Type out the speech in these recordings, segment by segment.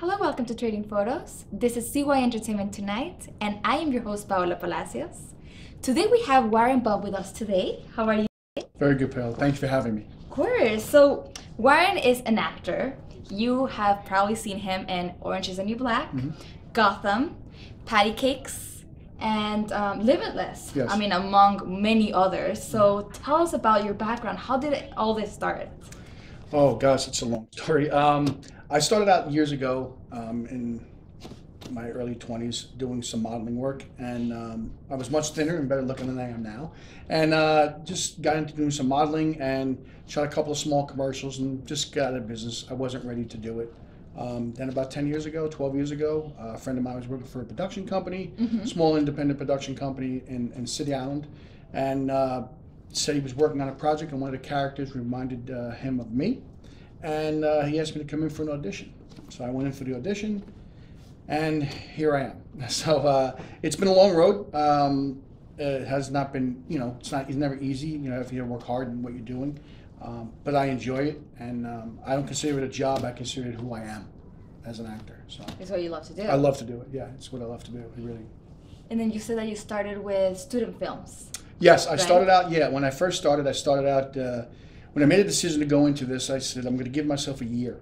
Hello, welcome to Trading Photos. This is CY Entertainment Tonight, and I am your host, Paola Palacios. Today we have Warren Bob with us today. How are you? Very good, Paola. Thanks for having me. Of course. So, Warren is an actor. You have probably seen him in Orange is the New Black, Gotham, Patty Cakes, and Limitless. Yes. I mean, among many others. So, tell us about your background. How did all this start? Oh gosh, it's a long story. I started out years ago in my early 20s doing some modeling work, and I was much thinner and better looking than I am now, and just got into doing some modeling and shot a couple of small commercials and just got out of business. I wasn't ready to do it. Then about 10 years ago, 12 years ago, a friend of mine was working for a production company, small independent production company in City Island, and said he was working on a project and one of the characters reminded him of me, and he asked me to come in for an audition. So I went in for the audition, and here I am. So it's been a long road. It has not been, it's never easy, if you work hard in what you're doing, but I enjoy it, and I don't consider it a job. I consider it who I am as an actor. So It's what you love to do. I love to do it. Yeah, it's what I love to do. It really. And then you said that you started with student films. Yes, I Right? started out, when I first started, when I made a decision to go into this, I said, I'm going to give myself a year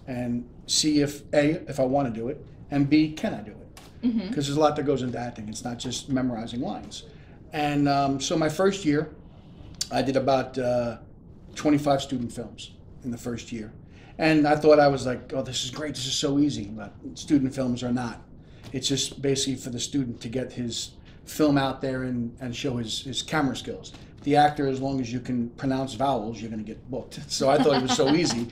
and see if I want to do it, and B, can I do it? Because there's a lot that goes into acting. It's not just memorizing lines. And so my first year, I did about 25 student films in the first year. And I thought I was like, oh, this is great, this is so easy, but student films are not. It's just basically for the student to get his film out there and show his camera skills. The actor, as long as you can pronounce vowels, you're going to get booked. So I thought it was so easy.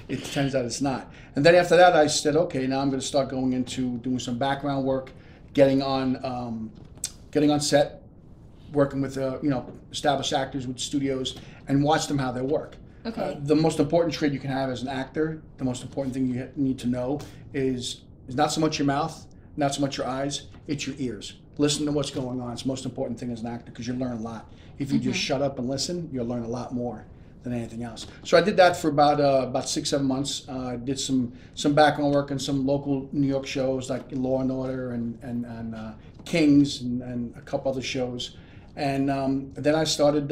It turns out it's not. And then after that, I said, okay, now I'm going to start going into doing some background work, getting on set, working with established actors with studios, and watch them how they work. Okay. The most important trait you can have as an actor, the most important thing you need to know is not so much your mouth, not so much your eyes, it's your ears. Listen to what's going on. It's the most important thing as an actor because you learn a lot. If you just shut up and listen, you'll learn a lot more than anything else. So I did that for about 6-7 months. I did some background work in some local New York shows like Law and Order and Kings and a couple other shows. And then I started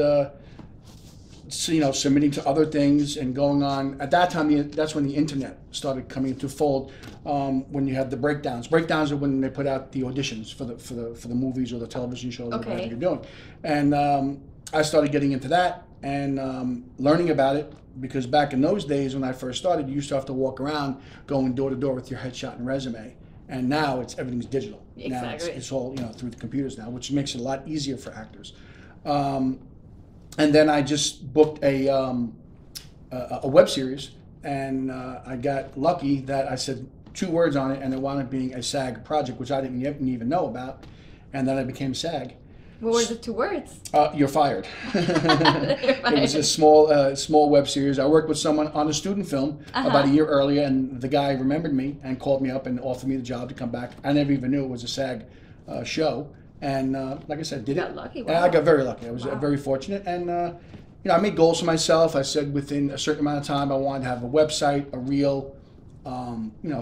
submitting to other things and going on. At that time, that's when the internet started coming into fold. When you had the breakdowns. Breakdowns are when they put out the auditions for the movies or the television shows or whatever you're doing. And I started getting into that and learning about it, because back in those days when I first started, you used to have to walk around going door to door with your headshot and resume. And now everything's digital. Exactly. Now it's all through the computers now, which makes it a lot easier for actors. And then I just booked a web series, and I got lucky that I said 2 words on it, and it wound up being a SAG project, which I didn't even know about, and then I became SAG. What were the 2 words? You're fired. You're fired. It was a small web series. I worked with someone on a student film about a year earlier, and the guy remembered me and called me up and offered me the job to come back. I never even knew it was a SAG show. And like I said, did You it. got lucky. And I got very lucky. I was very fortunate. And I made goals for myself. I said within a certain amount of time, I wanted to have a website, a reel,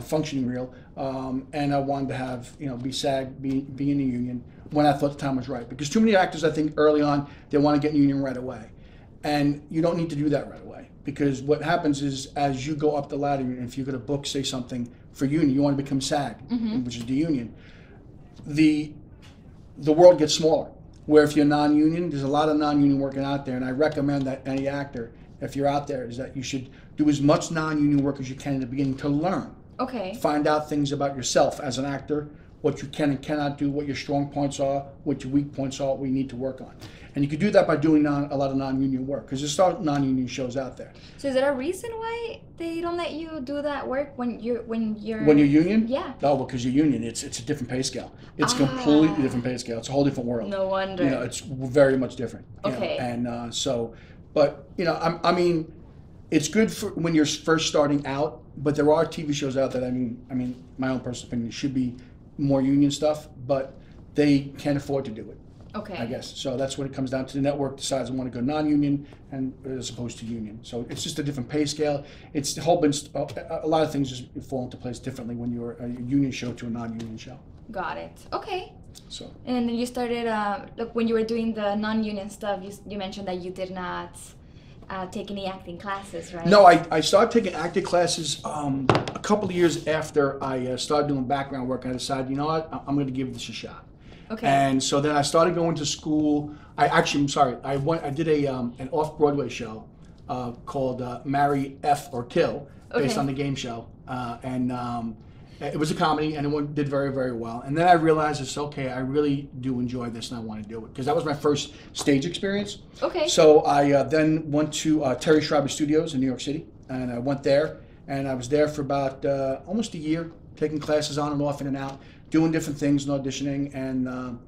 functioning reel, and I wanted to have be SAG, be in the union when I thought the time was right. Because too many actors, I think, early on, they want to get in the union right away, and you don't need to do that right away. Because what happens is, as you go up the ladder, and if you're going to book, say something for union, you want to become SAG, which is the union. The world gets smaller. Where if you're non-union, there's a lot of non-union working out there, and I recommend that any actor, if you're out there, is that you should do as much non-union work as you can in the beginning to learn. Okay. Find out things about yourself as an actor, what you can and cannot do, what your strong points are, what your weak points are, what we need to work on. And you can do that by doing a lot of non-union work, because there's still non-union shows out there. So is there a reason why they don't let you do that work when you're When you're union? Yeah. No, because you're union, it's a different pay scale. It's completely different pay scale. It's a whole different world. No wonder. It's very much different. Okay. I mean, it's good for when you're first starting out, but there are TV shows out there. I mean, my own personal opinion, should be more union stuff, but they can't afford to do it. Okay. I guess. So that's when it comes down to the network decides I want to go non-union and as opposed to union. So it's just a different pay scale. It's a whole bunch, a lot of things just fall into place differently when you're a union show to a non-union show. Got it. Okay. So. And then you started, like when you were doing the non-union stuff, you mentioned that you did not take any acting classes, right? No, I started taking acting classes a couple of years after I started doing background work. I decided, you know what, I'm going to give this a shot. Okay. And so then I started going to school. I did an off-Broadway show called Marry, F, or Kill, based on the game show. It was a comedy, and it did very, very well. And then I realized it's okay, I really do enjoy this, and I want to do it. Because that was my first stage experience. Okay. So I then went to Terry Schreiber Studios in New York City, and I went there, and I was there for about almost a year, taking classes on and off, in and out, doing different things and auditioning. And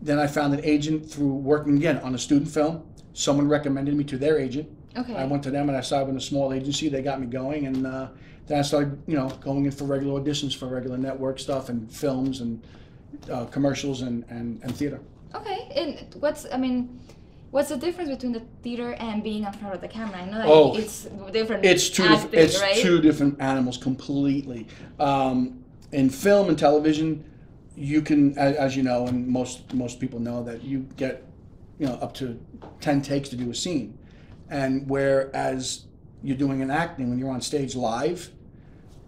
then I found an agent through working again on a student film. Someone recommended me to their agent. Okay. I went to them, and I started with a small agency. They got me going, and then I started, going in for regular auditions for regular network stuff and films and commercials and theater. Okay. And what's the difference between the theater and being in front of the camera? I know that it's different. It's two different animals completely. In film and television, you can, as you know, and most people know, that you get, up to 10 takes to do a scene. And whereas you're doing an acting, when you're on stage live,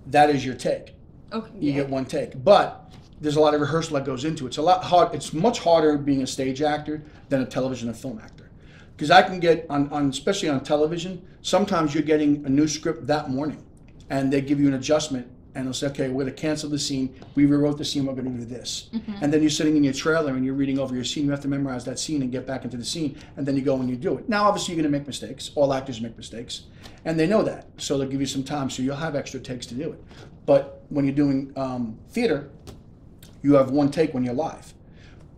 that is your take. Okay. You get one take. But there's a lot of rehearsal that goes into it. It's much harder being a stage actor than a television and film actor. Because I can get, especially on television, sometimes you're getting a new script that morning, and they give you an adjustment, and they'll say, okay, we're going to cancel the scene. We rewrote the scene. We're going to do this. Mm-hmm. And then you're sitting in your trailer and you're reading over your scene. You have to memorize that scene and get back into the scene. And then you go and you do it. Now, obviously, you're going to make mistakes. All actors make mistakes. And they know that. So they'll give you some time. So you'll have extra takes to do it. But when you're doing theater, you have one take when you're live.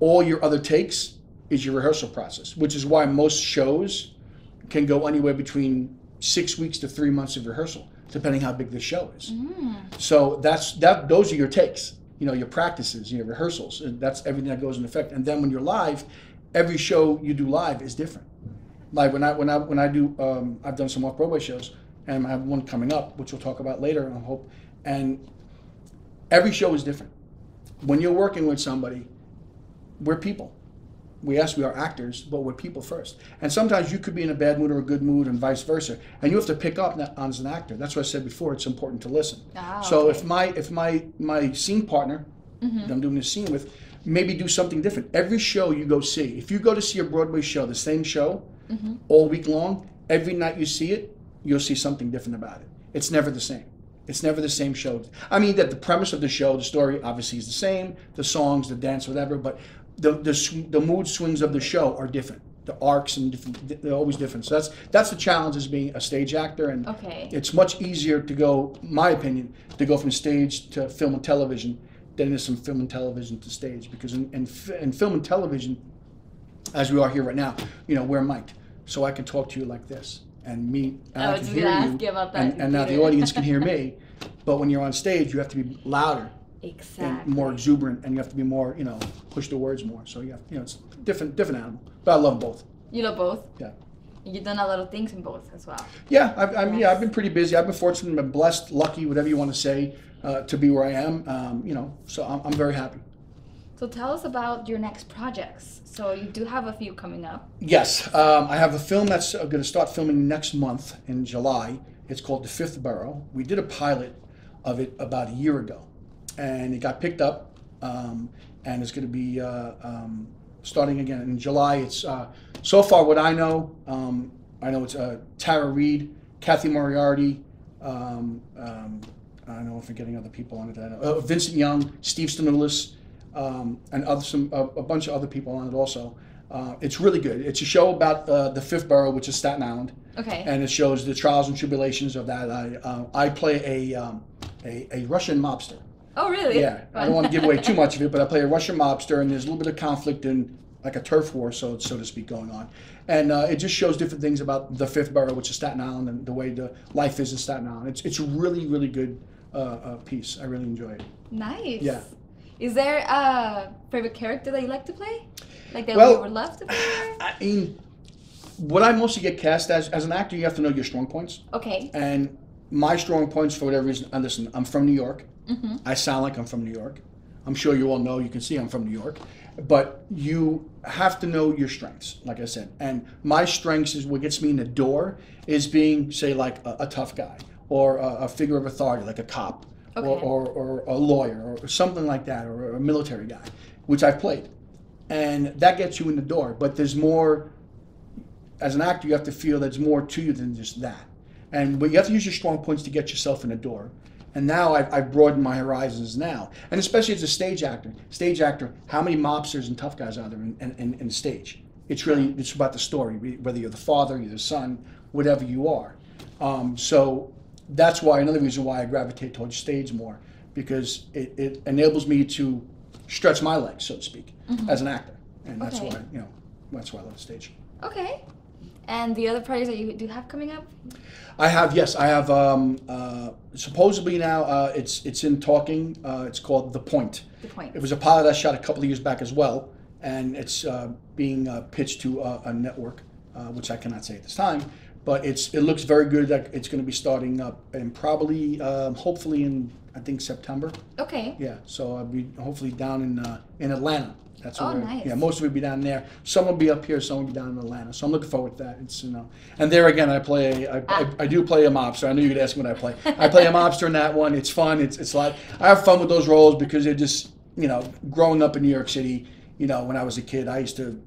All your other takes is your rehearsal process, which is why most shows can go anywhere between 6 weeks to 3 months of rehearsal, depending how big the show is. Mm. So those are your takes, your practices, your rehearsals, and that's everything that goes in effect. And then when you're live, every show you do live is different. Like when I do, I've done some off-Broadway shows, and I have one coming up, which we'll talk about later, I hope. And every show is different. When you're working with somebody, we're people. We are actors, but we're people first. And sometimes you could be in a bad mood or a good mood and vice versa. And you have to pick up on as an actor. That's what I said before, it's important to listen. So if my scene partner that I'm doing this scene with, maybe do something different. Every show you go see, if you go to see a Broadway show, the same show, all week long, every night you see it, you'll see something different about it. It's never the same. It's never the same show. I mean, that the premise of the show, the story obviously is the same, the songs, the dance, whatever, but the mood swings of the show are different. The arcs and different, they're always different. So that's the challenge as being a stage actor, and it's much easier to go, my opinion, to go from stage to film and television than it is from film and television to stage. Because in film and television, as we are here right now, we're mic'd, so I can talk to you like this, and I can hear you, and now the audience can hear me. But when you're on stage, you have to be louder. Exactly. And more exuberant, and you have to be more, push the words more. So it's different animal. But I love both. You love both? Yeah. You've done a lot of things in both as well. Yeah, I've been pretty busy. I've been fortunate, been blessed, lucky, whatever you want to say, to be where I am. So I'm very happy. So tell us about your next projects. So you do have a few coming up. Yes, I have a film that's going to start filming next month in July. It's called The Fifth Borough. We did a pilot of it about a year ago, and it got picked up, and it's going to be starting again in July. It's so far what I know it's Tara Reid, Kathy Moriarty, I know I'm forgetting other people on it. Vincent Young, Steve Stanoulis, and a bunch of other people on it also. It's really good. It's a show about the Fifth Borough, which is Staten Island. Okay. And it shows the trials and tribulations of that. I play a Russian mobster. Oh, really? Yeah. I don't want to give away too much of it, but I play a Russian mobster, and there's a little bit of conflict and like a turf war, so to speak, going on. And it just shows different things about the Fifth Borough, which is Staten Island, and the way the life is in Staten Island. It's a really, really good piece. I really enjoy it. Nice. Yeah. Is there a favorite character that you like to play? Like that Well, you would love to play? I mean, what I mostly get cast as an actor, you have to know your strong points. Okay. And my strong points, for whatever reason, and listen, I'm from New York. Mm-hmm. I sound like I'm from New York. I'm sure you all know, you can see I'm from New York. But you have to know your strengths, like I said. And my strengths is what gets me in the door is being, say, like a tough guy or a figure of authority, like a cop or a lawyer or something like that, or a military guy, which I've played. And that gets you in the door. But there's more, as an actor, you have to feel there's more to you than just that. But you have to use your strong points to get yourself in the door. And now I've broadened my horizons now. And especially as a stage actor, how many mobsters and tough guys are there in the stage? It's about the story, whether you're the father, you're the son, whatever you are. So that's why, another reason why I gravitate towards stage more, because it enables me to stretch my legs, so to speak, as an actor. And that's why, that's why I love the stage. Okay. And the other projects that you do have coming up? I have supposedly now it's in talking. It's called The Point. The Point. It was a pilot I shot a couple of years back as well, and it's being pitched to a network, which I cannot say at this time. But it looks very good. It's going to be starting up and probably, hopefully in, I think, September. Okay. Yeah, so I'll be hopefully down in Atlanta. That's nice. Yeah, most of it will be down there. Some will be up here, some will be down in Atlanta. So I'm looking forward to that. It's and there again, I do play a mobster. I knew you'd ask me what I play. I play a mobster in that one. It's fun. It's a lot. I have fun with those roles because they're just growing up in New York City. When I was a kid, I used to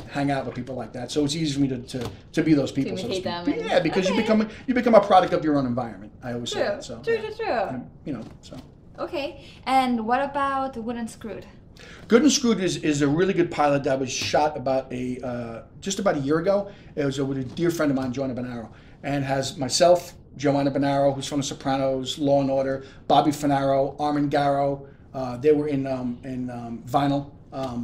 hang out with people like that. So it's easy for me to be those people. To imitate them. Yeah, because you become a product of your own environment. I always say that. So True. So. Okay, and what about Good and Screwed? Good and Screwed is a really good pilot that was shot just about a year ago. It was with a dear friend of mine, Joanna Bonaro, and has myself, Joanna Bonaro, who's from The Sopranos, Law and Order, Bobby Finaro, Armin Garrow. They were in Vinyl.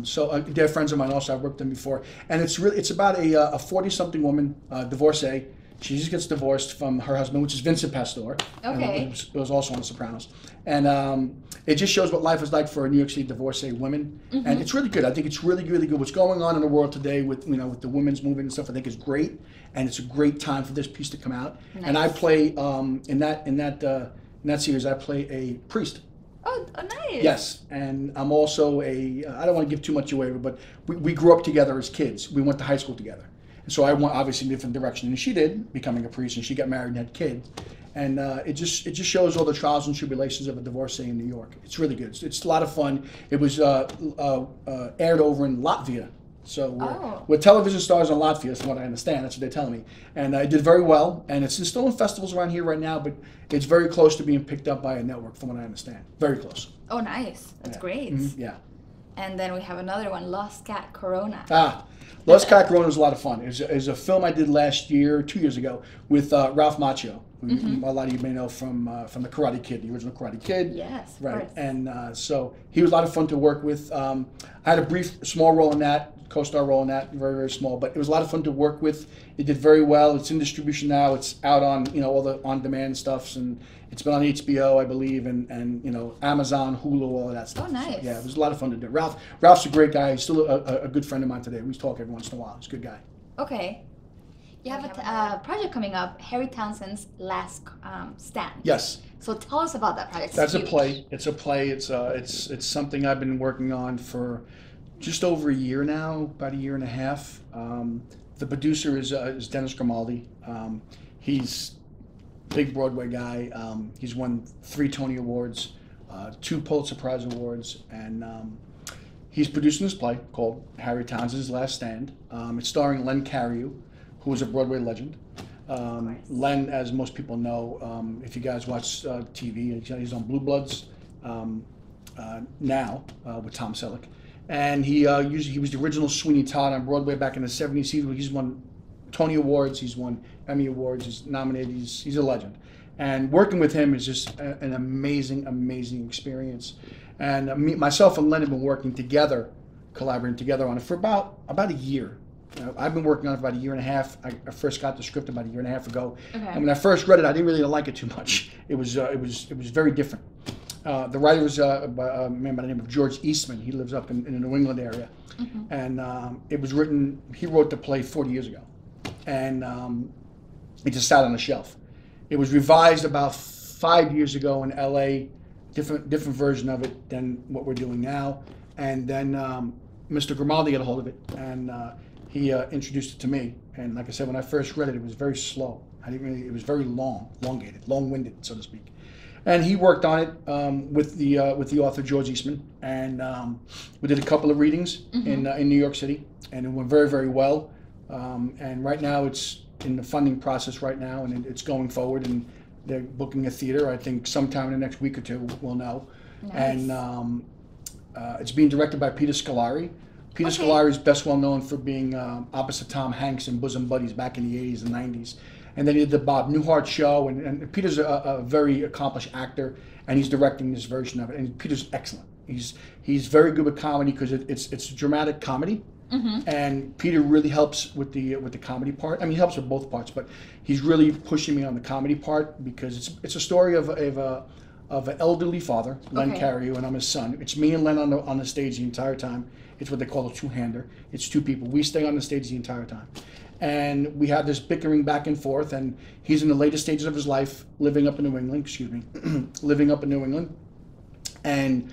So they're friends of mine also. I've worked with them before, and it's about a 40-something woman, divorcee. She just gets divorced from her husband, which is Vincent Pastore. Okay. It was also on The Sopranos. And it just shows what life is like for New York City divorcee women. Mm-hmm. And it's really good. I think it's really, really good. What's going on in the world today with with the women's movement and stuff, I think is great. And it's a great time for this piece to come out. Nice. And I play in that series, I play a priest. Oh, nice. Yes, and I'm also I don't want to give too much away, but we grew up together as kids. We went to high school together. And so I went obviously in a different direction than she did, becoming a priest, and she got married and had kids. And it just shows all the trials and tribulations of a divorcee in New York. It's really good. It's a lot of fun. It was aired over in Latvia. So we're television stars in Latvia, from what I understand. That's what they're telling me. And I did very well. And it's still in festivals around here right now, but it's very close to being picked up by a network, from what I understand. Very close. Oh, nice. That's great. Mm-hmm. Yeah. And then we have another one, Lost Cat Corona. Lost Cat Corona was a lot of fun. It was a film I did 2 years ago, with Ralph Macchio, who a lot of you may know from the Karate Kid, the original Karate Kid. Yes, of right. course. And so he was a lot of fun to work with. I had a small role in that, co-star role in that, very, very small, but it was a lot of fun to work with. It did very well. It's in distribution now. It's out on all the on-demand stuffs, and it's been on HBO, I believe, and Amazon, Hulu, all of that stuff. Oh, nice. So, yeah, it was a lot of fun to do. Ralph's a great guy. He's still a good friend of mine today. We talk every once in a while. He's a good guy. Okay. You have a project coming up, Harry Townsend's Last Stand. Yes. So tell us about that project. That's a play. It's a play. It's something I've been working on for just over a year now, about a year and a half. The producer is Dennis Grimaldi. He's a big Broadway guy. He's won 3 Tony Awards, 2 Pulitzer Prize Awards, and he's producing this play called Harry Townsend's Last Stand. It's starring Len Cariou, who is a Broadway legend. Len, as most people know, if you guys watch TV, he's on Blue Bloods now with Tom Selleck. And he was the original Sweeney Todd on Broadway back in the 70s. He's won Tony Awards, he's won Emmy Awards, he's nominated, he's a legend. And working with him is just an amazing, amazing experience. And myself and Len have been working together, collaborating together on it for about a year. I've been working on it for about a year and a half. I first got the script about a year and a half ago. Okay. And when I first read it, I didn't really like it too much. It was very different. The writer was a man by the name of George Eastman. He lives up in the New England area. And it was written, he wrote the play 40 years ago. And it just sat on the shelf. It was revised about 5 years ago in LA, different version of it than what we're doing now. And then Mr. Grimaldi got a hold of it, and he introduced it to me. And like I said, when I first read it, it was very slow. It was very elongated, long-winded, so to speak. And he worked on it with the author George Eastman, and we did a couple of readings in New York City, and it went very, very well. And right now it's in the funding process right now, and it's going forward, and they're booking a theater. I think sometime in the next week or two we'll know. Nice. And it's being directed by Peter Scolari. Peter Scolari is best well known for being opposite Tom Hanks in Bosom Buddies back in the 80s and 90s. And then he did the Bob Newhart show, and Peter's a very accomplished actor, and he's directing this version of it. And Peter's excellent. He's very good with comedy because it's dramatic comedy, and Peter really helps with the comedy part. I mean, he helps with both parts, but he's really pushing me on the comedy part because it's a story of an elderly father, Len Cariou, and I'm his son. It's me and Len on the stage the entire time. It's what they call a two-hander. It's two people. We stay on the stage the entire time. And we have this bickering back and forth, and he's in the latest stages of his life, living up in New England, living up in New England. And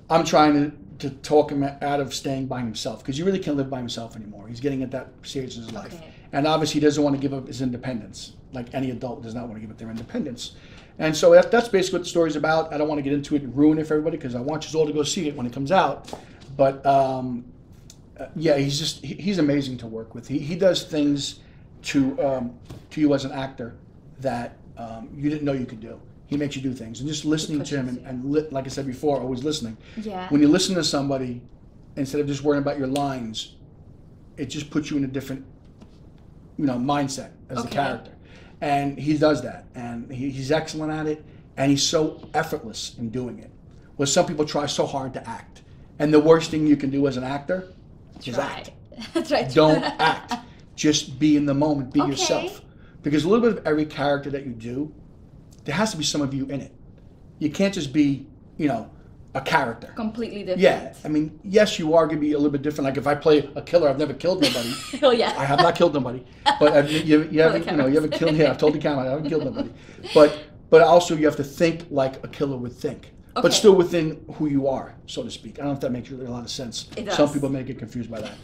I'm trying to talk him out of staying by himself, because you really can't live by himself anymore. He's getting at that stage of his life. And obviously he doesn't want to give up his independence, like any adult does not want to give up their independence. And so that's basically what the story's about. I don't want to get into it and ruin it for everybody, because I want you all to go see it when it comes out. But yeah, he's amazing to work with. He does things to you as an actor that you didn't know you could do. He makes you do things, and just listening to him and like I said before, always listening. Yeah. When you listen to somebody, instead of just worrying about your lines, it just puts you in a different, mindset as the character. And he does that, and he's excellent at it, and he's so effortless in doing it. Where some people try so hard to act, and the worst thing you can do as an actor is act. That's right. Don't act. Just be in the moment. Be yourself. Because a little bit of every character that you do, there has to be some of you in it. You can't just be, a character. Completely different. Yeah. I mean, yes, you are going to be a little bit different. Like if I play a killer, I've never killed nobody. Oh, yeah. I have not killed nobody. But you haven't killed. Yeah, I've told the camera I haven't killed nobody. But also you have to think like a killer would think. But still within who you are, so to speak. I don't know if that makes really a lot of sense. It does. Some people may get confused by that.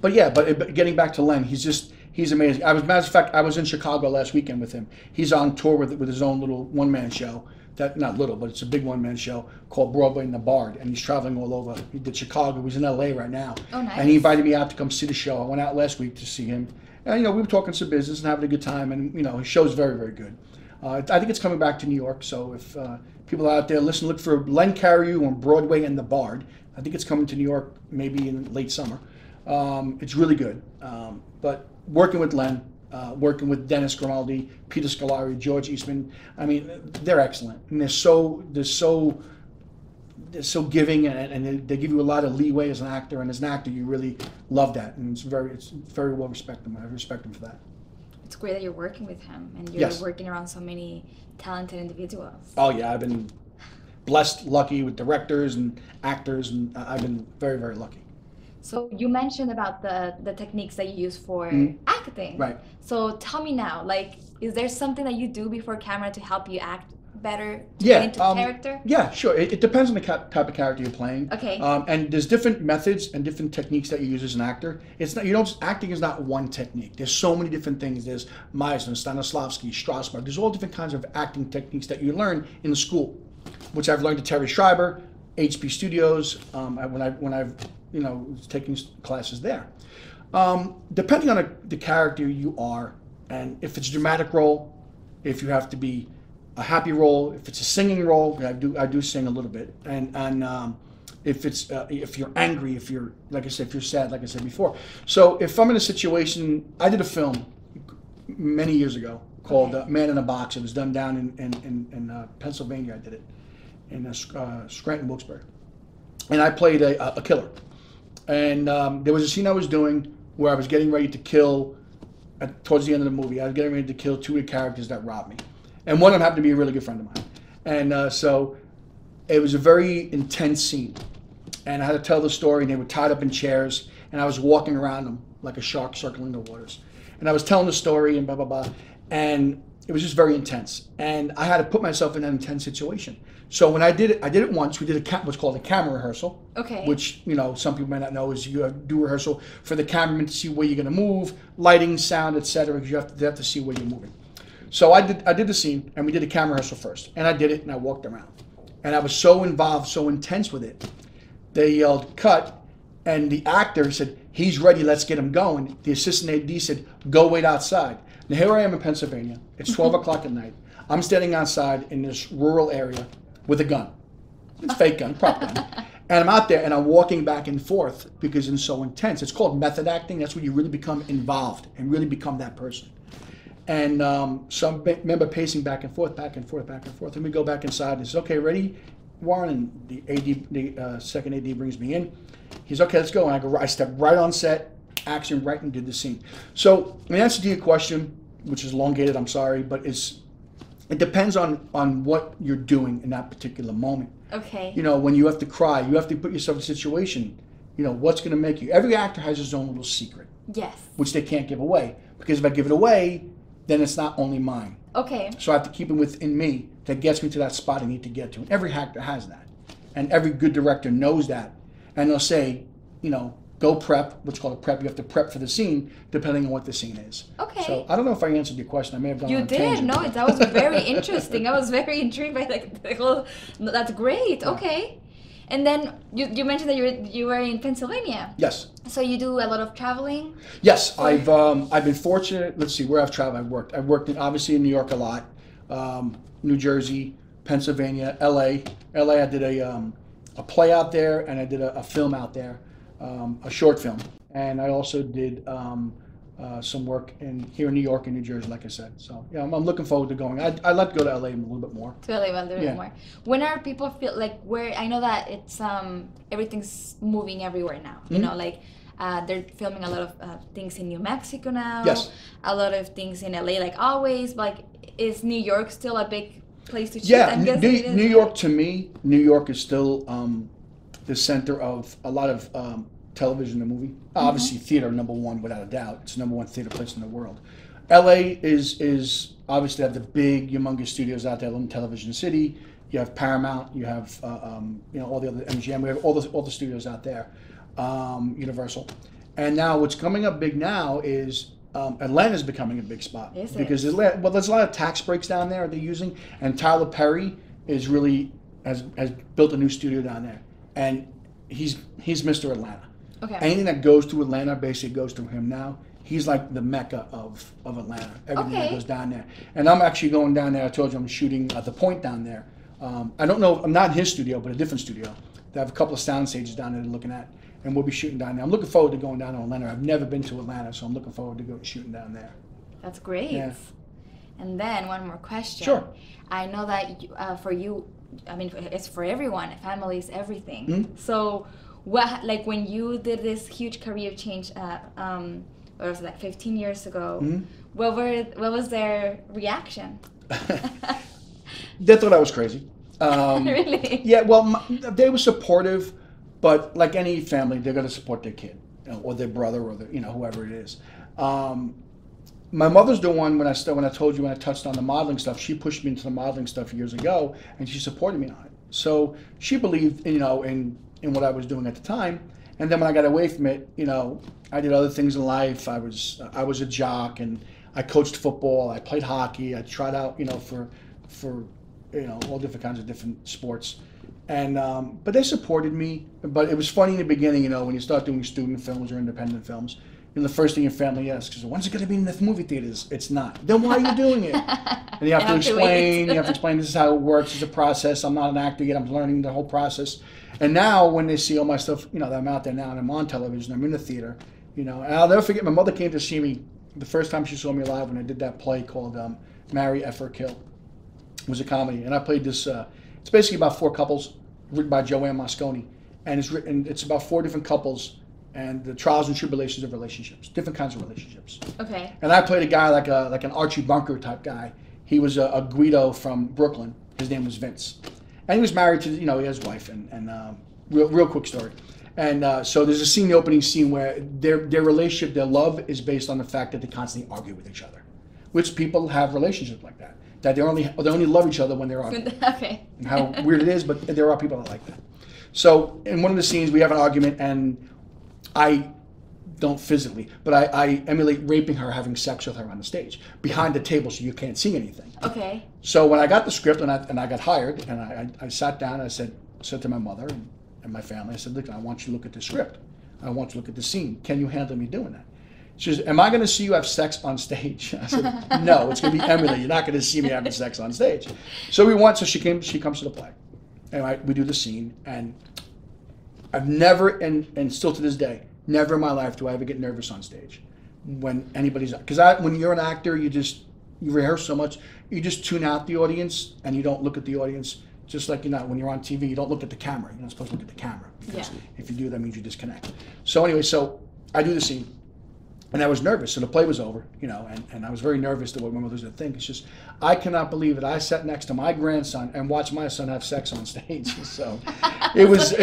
But getting back to Len, he's amazing. Matter of fact, I was in Chicago last weekend with him. He's on tour with his own little one-man show. Not little, but it's a big one-man show called Broadway and the Bard, and he's traveling all over. He did Chicago. He's in LA right now. Oh, nice. And he invited me out to come see the show. I went out last week to see him. And, we were talking some business and having a good time, and, his show's very, very good. I think it's coming back to New York, so if people out there look for Len Cariou on Broadway and the Bard. I think it's coming to New York maybe in late summer. It's really good. But working with Len, working with Dennis Grimaldi, Peter Scolari, George Eastman, I mean, they're excellent. And they're so giving, and they give you a lot of leeway as an actor. And as an actor, you really love that. And it's very well respected. I respect them for that. It's great that you're working with him, and you're working around so many talented individuals. Oh yeah, I've been blessed, lucky with directors and actors, and I've been very, very lucky. So you mentioned about the techniques that you use for acting. Right. So tell me now, is there something that you do before camera to help you act better, to get into character? Yeah, sure. It depends on the type of character you're playing. Okay. And there's different methods and different techniques that you use as an actor. It's not, acting is not one technique. There's so many different things. There's Meisner, Stanislavski, Strasberg. There's all different kinds of acting techniques that you learn in the school, which I've learned at Terry Schreiber, HP Studios, when I've taking classes there. Depending on the character you are, and if it's a dramatic role, if you have to be a happy role, if it's a singing role, I do sing a little bit, and if you're angry, if you're if you're sad, like I said before. So if I'm in a situation, I did a film many years ago called Man in a Box. It was done down in Pennsylvania. I did it in Scranton, Wilkes-Barre, and I played a killer. And there was a scene I was doing where I was getting ready to kill, towards the end of the movie, I was getting ready to kill two of the characters that robbed me. And one of them happened to be a really good friend of mine. And so it was a very intense scene. And I had to tell the story, and they were tied up in chairs, and I was walking around them like a shark circling the waters. And I was telling the story and blah, blah, blah. And it was just very intense. And I had to put myself in an intense situation. So when I did it once. We did what's called a camera rehearsal. Okay. Which, some people might not know is you do rehearsal for the cameraman to see where you're going to move, lighting, sound, etc. Because they have to see where you're moving. So I did the scene, and we did a camera rehearsal first. And I did it, and I walked around. And I was so involved, so intense with it. They yelled, cut, and the actor said, he's ready, let's get him going. The assistant AD said, go wait outside. Now here I am in Pennsylvania. It's 12 o'clock at night. I'm standing outside in this rural area with a gun. It's a fake gun, prop gun. And I'm out there, and I'm walking back and forth because it's so intense. It's called method acting. That's when you really become involved and really become that person. And so I remember pacing back and forth, back and forth, back and forth. And we go back inside and he says, okay, ready, Warren? And the second AD brings me in. He's okay, let's go. And I step right on set, action right, and did the scene. So in answer to your question, which is elongated, I'm sorry, but it depends on what you're doing in that particular moment. Okay. When you have to cry, you have to put yourself in a situation, what's going to make you. Every actor has his own little secret. Yes. Which they can't give away. Because if I give it away, then it's not only mine. Okay. So I have to keep it within me that gets me to that spot I need to get to. And every actor has that. And every good director knows that. And they'll say, go prep, what's called a prep. You have to prep for the scene depending on what the scene is. Okay. So I don't know if I answered your question. I may have gone on a tangent. You did. No, that was very interesting. I was very intrigued by the whole. That's great. Yeah. Okay. And then you mentioned that you were in Pennsylvania. Yes. So you do a lot of traveling? Yes, I've been fortunate. Let's see where I've traveled. I've worked obviously in New York a lot, New Jersey, Pennsylvania, L.A. I did a play out there, and I did a film out there, a short film, and I also did some work here in New York and New Jersey, like I said. So yeah, I'm looking forward to going. I'd like to go to LA a little bit more. To LA a little bit more. When are people feel like where? I know that it's everything's moving everywhere now. Mm-hmm. They're filming a lot of things in New Mexico now. Yes. A lot of things in LA, like always. But is New York still a big place to shoot? Yeah, New York, to me, New York is still the center of a lot of television and movie. Obviously, theater number one without a doubt. It's the number one theater place in the world. LA is obviously have the big, humongous studios out there. Little Television City. You have Paramount. You have all the other MGM. We have all the studios out there. Universal. And now what's coming up big now is Atlanta's becoming a big spot. Because there's a lot of tax breaks down there they're using, and Tyler Perry is really has built a new studio down there, and he's Mr. Atlanta. Okay. Anything that goes to Atlanta basically goes through him now. He's like the mecca of Atlanta. Everything that goes down there. And I'm actually going down there. I told you I'm shooting at the Point down there. I don't know. I'm not in his studio, but a different studio. They have a couple of sound stages down there they're looking at, and we'll be shooting down there. I'm looking forward to going down to Atlanta. I've never been to Atlanta, so I'm looking forward to going shooting down there. That's great. Yeah. And then one more question. Sure. I know that for you, I mean, it's for everyone. Family is everything. Mm-hmm. So, when you did this huge career change, what was it, like 15 years ago? Mm-hmm. What was their reaction? They thought I was crazy. Really? Yeah. Well, they were supportive, but like any family, they're going to support their kid, or their brother, or whoever it is. My mother's the one when I told you when I touched on the modeling stuff. She pushed me into the modeling stuff years ago, and she supported me on it. So she believed, in what I was doing at the time. And then when I got away from it, I did other things in life. I was a jock, and I coached football. I played hockey. I tried out, for all different kinds of different sports. And but they supported me. But it was funny in the beginning, when you start doing student films or independent films. And the first thing your family asks is, when's it going to be in the movie theaters? It's not. Then why are you doing it? And you have to explain. You have to explain this is how it works. It's a process. I'm not an actor yet. I'm learning the whole process. And now when they see all my stuff, that I'm out there now and I'm on television, I'm in the theater, and I'll never forget, my mother came to see me the first time she saw me live when I did that play called Marry, F or Kill. It was a comedy. And I played this, it's basically about 4 couples, written by Joanne Moscone. And it's about 4 different couples and the trials and tribulations of relationships, different kinds of relationships. Okay. And I played a guy like an Archie Bunker type guy. He was a Guido from Brooklyn, His name was Vince. And he was married to, he had his wife, and real quick story. And so there's a scene, the opening scene, where their relationship, their love is based on the fact that they constantly argue with each other. Which people have relationships like that. That they only love each other when they're arguing. Okay. And how weird it is, but there are people that like that. So in one of the scenes, we have an argument, and I don't physically, but I emulate raping her, having sex with her on the stage, behind the table so you can't see anything. Okay. So when I got the script and I got hired, and I sat down and I said to my mother and my family, I said, look, I want you to look at the script. I want you to look at the scene. Can you handle me doing that? She says, am I going to see you have sex on stage? I said, no, it's going to be Emily. You're not going to see me having sex on stage. So she comes to the play. Anyway, we do the scene, and I've never, and still to this day, never in my life do I ever get nervous on stage when anybody's, because when you're an actor, you rehearse so much, you just tune out the audience and you don't look at the audience. Just like when you're on TV, you don't look at the camera. You're not supposed to look at the camera. Because if you do, that means you disconnect. So anyway, I do the scene. And I was nervous. So the play was over, and I was very nervous to what my mother's going to think. It's just, I cannot believe it. I sat next to my grandson and watched my son have sex on stage. So it was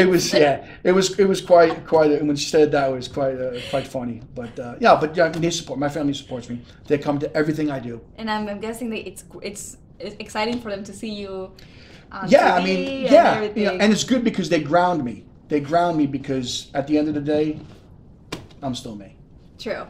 quite, when she said that, it was quite funny. But they support, my family supports me. They come to everything I do. And I'm guessing that it's exciting for them to see you on yeah, TV and everything. And it's good because they ground me. They ground me because at the end of the day, I'm still me. True.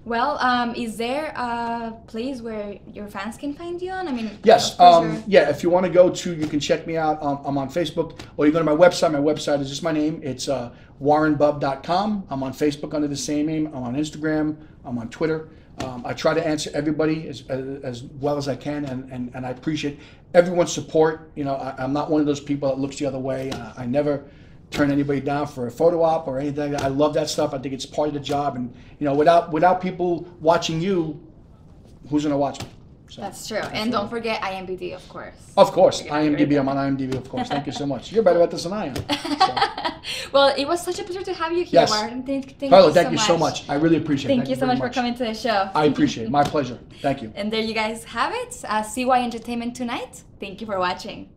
Well, is there a place where your fans can find you on? I mean, yes. If you want to go to, you can check me out. I'm on Facebook, or you go to my website. My website is just my name. It's warrenbub.com. I'm on Facebook under the same name. I'm on Instagram. I'm on Twitter. I try to answer everybody as well as I can, and I appreciate everyone's support. I'm not one of those people that looks the other way. I never turn anybody down for a photo op or anything. I love that stuff. I think it's part of the job, and without people watching you, who's gonna watch me? So, that's true. And don't forget IMDb, of course. Of course, IMDb. I'm on IMDb, of course. Thank you so much. You're better at this than I am. So. Well, it was such a pleasure to have you here, yes. Warren. Thank you so much. I really appreciate it. Thank you so much for coming to the show. I appreciate it. My pleasure. Thank you. And there you guys have it. CY Entertainment Tonight. Thank you for watching.